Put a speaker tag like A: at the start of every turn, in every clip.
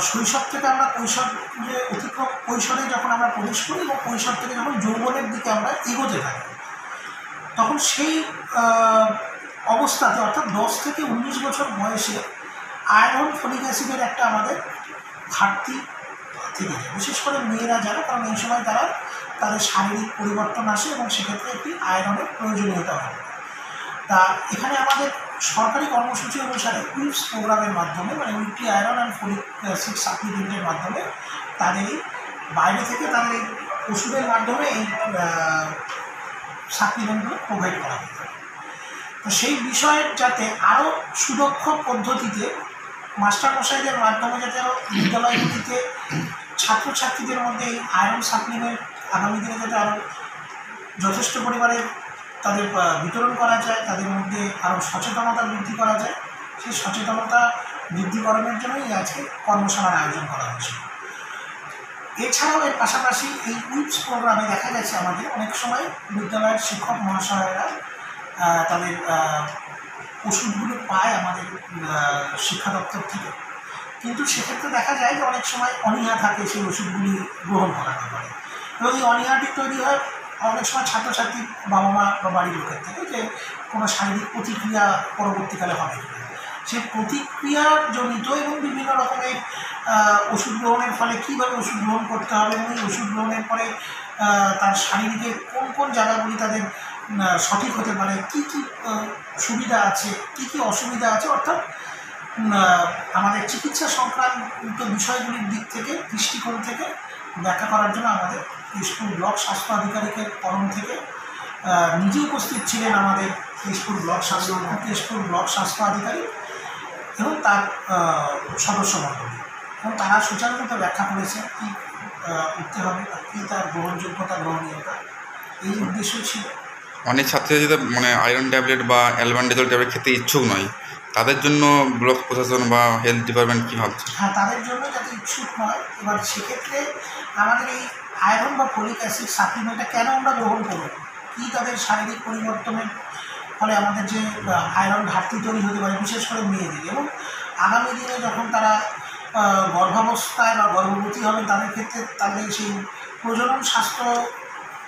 A: শৈশব থেকে আমরা কৈশোরে অতিক্রম কৈশোরে যখন আমরা প্রবেশ করি এবং কৈশোর থেকে যখন যৌবনের দিকে আমরা এগোতে থাকি, তখন সেই অবস্থাতে অর্থাৎ 10 থেকে 19 বছর বয়সে আয়রন ফলিক অ্যাসিডের একটা আমাদের ঘাটতি থেকে যায়, বিশেষ করে মেয়েরা যারা, কারণ এই সময় তারা তাদের শারীরিক পরিবর্তন আসে এবং সেক্ষেত্রে একটি আয়রনের প্রয়োজনীয়তা হয়। তা এখানে আমাদের সরকারি কর্মসূচি অনুসারে উইপস প্রোগ্রামের মাধ্যমে, মানে weekly iron and folic acid সাপ্লিমেন্টের মাধ্যমে তাদের এই বাইরে থেকে তাদের এই ওষুধের মাধ্যমে এই সাপ্লিমেন্টগুলো প্রোভাইড করা হয়। তো সেই বিষয়ের যাতে আরও সুদক্ষ পদ্ধতিতে মাস্টারমশাইদের মাধ্যমে যাতে আরও বিদ্যালয়গুলিতে ছাত্রছাত্রীদের মধ্যে এই আয়রন সাপ্লিমেন্ট আগামী দিনে যাতে আরও যথেষ্ট পরিমাণে তাদের বিতরণ করা যায়, তাদের মধ্যে আরও সচেতনতা বৃদ্ধি করা যায়, সেই সচেতনতা বৃদ্ধিকরণের জন্যই আজকে কর্মশালার আয়োজন করা হয়েছে। এছাড়াও এর পাশাপাশি এই উইপস প্রোগ্রামে দেখা গেছে আমাদের অনেক সময় বিদ্যালয়ের শিক্ষক মহাশয়েরা তাদের ওষুধগুলো পায় আমাদের শিক্ষা দপ্তর থেকে, কিন্তু সেক্ষেত্রে দেখা যায় যে অনেক সময় অনীহা থাকে সেই ওষুধগুলি গ্রহণ করাতে পারে, এবং এই অনীহাটি তৈরি হয় অনেক সময় ছাত্রছাত্রী বাবা মা বা বাড়ির লোকের থেকে, যে কোনো শারীরিক প্রতিক্রিয়া পরবর্তীকালে হবে কিনা। সেই প্রতিক্রিয়াজনিত এবং বিভিন্ন রকমের ওষুধ গ্রহণের ফলে কীভাবে ওষুধ গ্রহণ করতে হবে এবং এই ওষুধ গ্রহণের পরে তার শারীরিকের কোন কোন জায়গাগুলি তাদের সঠিক হতে পারে, কী কী সুবিধা আছে, কী কী অসুবিধা আছে, অর্থাৎ আমাদের চিকিৎসা সংক্রান্ত বিষয়গুলির দিক থেকে দৃষ্টিকোণ থেকে ব্যাখ্যা করার জন্য আমাদের কেশপুর ব্লক স্বাস্থ্য আধিকারিকের তরফ থেকে নিজে উপস্থিত ছিলেন আমাদের কেশপুর ব্লক স্বাস্থ্য আধিকারিক এবং তার সদস্য মণ্ডলী, এবং তারা সুচারুরূপে ব্যাখ্যা করেছেন কী করতে হবে, কী তার গ্রহণযোগ্যতা, গ্রহণীয়তা, এই উদ্দেশ্য ছিল।
B: অনেক ছাত্রছাত্রীরা মানে আয়রন ট্যাবলেট বা অ্যালবান্ডেজল ট্যাবলেট খেতে ইচ্ছুক নয়, তাদের জন্য ব্লক প্রশাসন বা হেলথ ডিপার্টমেন্ট কী ভাবছে?
A: হ্যাঁ, তাদের জন্য যাতে ইচ্ছুক নয়, এবার সেক্ষেত্রে আমাদের এই আয়রন বা ফলিক অ্যাসিড সাপ্লিমেন্টটা কেন আমরা গ্রহণ করব, কী তাদের শারীরিক পরিবর্তনের ফলে আমাদের যে আয়রন ঘাটতি তৈরি হতে পারে, বিশেষ করে মেয়েদের, এবং আগামী দিনে যখন তারা গর্ভাবস্থায় বা গর্ভবতী হবেন তাদের ক্ষেত্রে তাদের সেই প্রজনন স্বাস্থ্য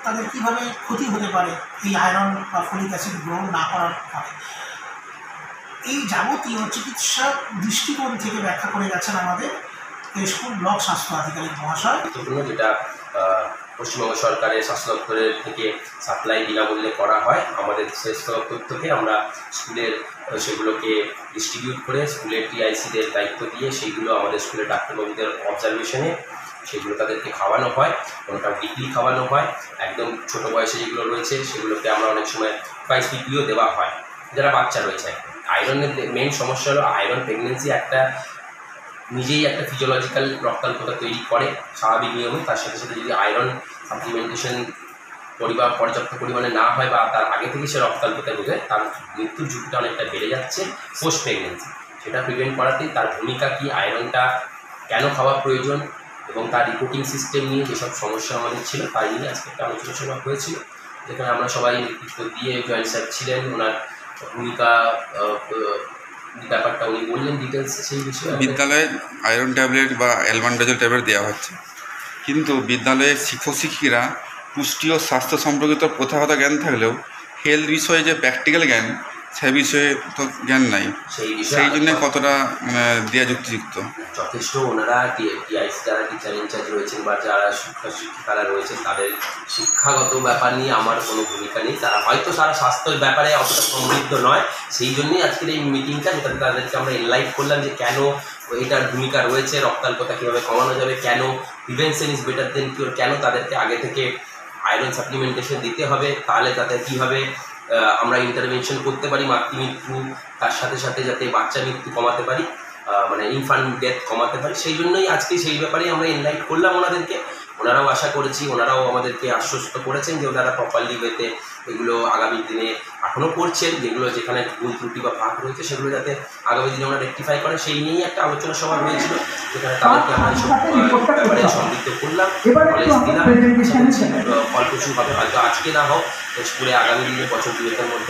A: তাদের কীভাবে ক্ষতি হতে পারে এই আয়রন বা ফলিক অ্যাসিড গ্রহণ না করার ফলে, এই যাবতীয় চিকিৎসা দৃষ্টিকোণ থেকে ব্যাখ্যা করে গেছেন আমাদের কেশপুর ব্লক স্বাস্থ্য আধিকারিক মহাশয়।
C: যেটা পশ্চিমবঙ্গ সরকারের স্বাস্থ্য দপ্তরের থেকে সাপ্লাই বিনামূল্যে করা হয়, আমাদের স্বাস্থ্য দপ্তর থেকে আমরা স্কুলের সেগুলোকে ডিস্ট্রিবিউট করে স্কুলের টিআইসিদের দায়িত্ব দিয়ে সেইগুলো আমাদের স্কুলের ডাক্তারবাবুদের অবজারভেশনে সেগুলো তাদেরকে খাওয়ানো হয়, কোনোটা উইকলি খাওয়ানো হয়। একদম ছোটো বয়সে যেগুলো রয়েছে সেগুলোকে আমরা অনেক সময় প্রাইস উইকলিও দেওয়া হয় যারা বাচ্চা রয়েছে। আয়রনের মেইন সমস্যা হলো আয়রন প্রেগনেন্সি একটা নিজেই একটা ফিজিওলজিক্যাল রক্তাল্পতা তৈরি করে স্বাভাবিক নিয়মে, তার সাথে সাথে যদি আয়রন সাপ্লিমেন্টেশন পর্যাপ্ত পরিমাণে না হয় বা তার আগে থেকে সে রক্তাল্পতায় ভোগে, তার মৃত্যুর ঝুঁকিটা অনেকটা বেড়ে যাচ্ছে পোস্ট প্রেগনেন্সি। সেটা প্রিভেন্ট করাতেই তার ভূমিকা কী, আয়রনটা কেন খাওয়া প্রয়োজন এবং তার রিপোর্টিং সিস্টেম নিয়ে যেসব সমস্যা আমাদের ছিল তাই নিয়ে আজকে একটা আলোচনা সভা হয়েছিল, যেখানে আমরা সবাই নেতৃত্ব দিয়ে জয়েন্ট স্যার ছিলেন, ওনার ভূমিকা ব্যাপারটা উনি বললেন ডিটেলস সেই বিষয়ে।
B: বিদ্যালয়ে আয়রন ট্যাবলেট বা অ্যালবান্ডেজল ট্যাবলেট দেওয়া হচ্ছে, কিন্তু বিদ্যালয়ের শিক্ষক শিক্ষিকা পুষ্টি ও স্বাস্থ্য সম্পর্কিত প্রথাগত জ্ঞান থাকলেও হেলথ বিষয়ে যে প্র্যাকটিক্যাল জ্ঞান সে বিষয়ে তো জ্ঞান নাই, সেই জন্য কতটা দেওয়া যুক্তিযুক্ত?
C: যথেষ্ট ওনারা টিআইসি যারা টিচার ইনচার্জ রয়েছেন বা যারা শিক্ষিকারা রয়েছেন তাদের শিক্ষাগত ব্যাপার নিয়ে আমার কোনো ভূমিকা নেই, তারা হয়তো সারা স্বাস্থ্যের ব্যাপারে অতটা সমৃদ্ধ নয়, সেই জন্যই আজকের এই মিটিংটা, যেটাতে তাদেরকে আমরা এনলাইট করলাম যে কেন এটার ভূমিকা রয়েছে, রক্তাল্পতা কীভাবে কমানো যাবে, কেন prevention is better then cure, কেন তাদেরকে আগে থেকে আয়রন সাপ্লিমেন্টেশন দিতে হবে, তাহলে তাদের কীভাবে আমরা ইন্টারভেনশন করতে পারি মাতৃমৃত্যু, তার সাথে সাথে যাতে বাচ্চা মৃত্যু কমাতে পারি, মানে ইনফ্যান্ট ডেথ কমাতে পারি, সেই জন্যই আজকে সেই ব্যাপারে আমরা এনলাইট করলাম ওনাদেরকে। ওনারাও আশা করেছি, ওনারাও আমাদেরকে আশ্বস্ত করেছেন যে ওনারা প্রপারলি ওয়েতে এগুলো আগামী দিনে এখনও করছেন, যেগুলো যেখানে ভুল ত্রুটি বা ফাঁক রয়েছে সেগুলো যাতে আগামী দিনে ওনারা রেকটিফাই করে, সেই নিয়েই একটা আলোচনা সভা হয়েছিল, যেখানে তাদেরকে আমরা এইসব ব্যাপারে সমৃদ্ধ করলাম, কলেজ দিলাম, ফলপ্রসূ হবে, হয়তো আজকে না হোক স্কুলে আগামী দিনে বছর দুয়েকের মধ্যে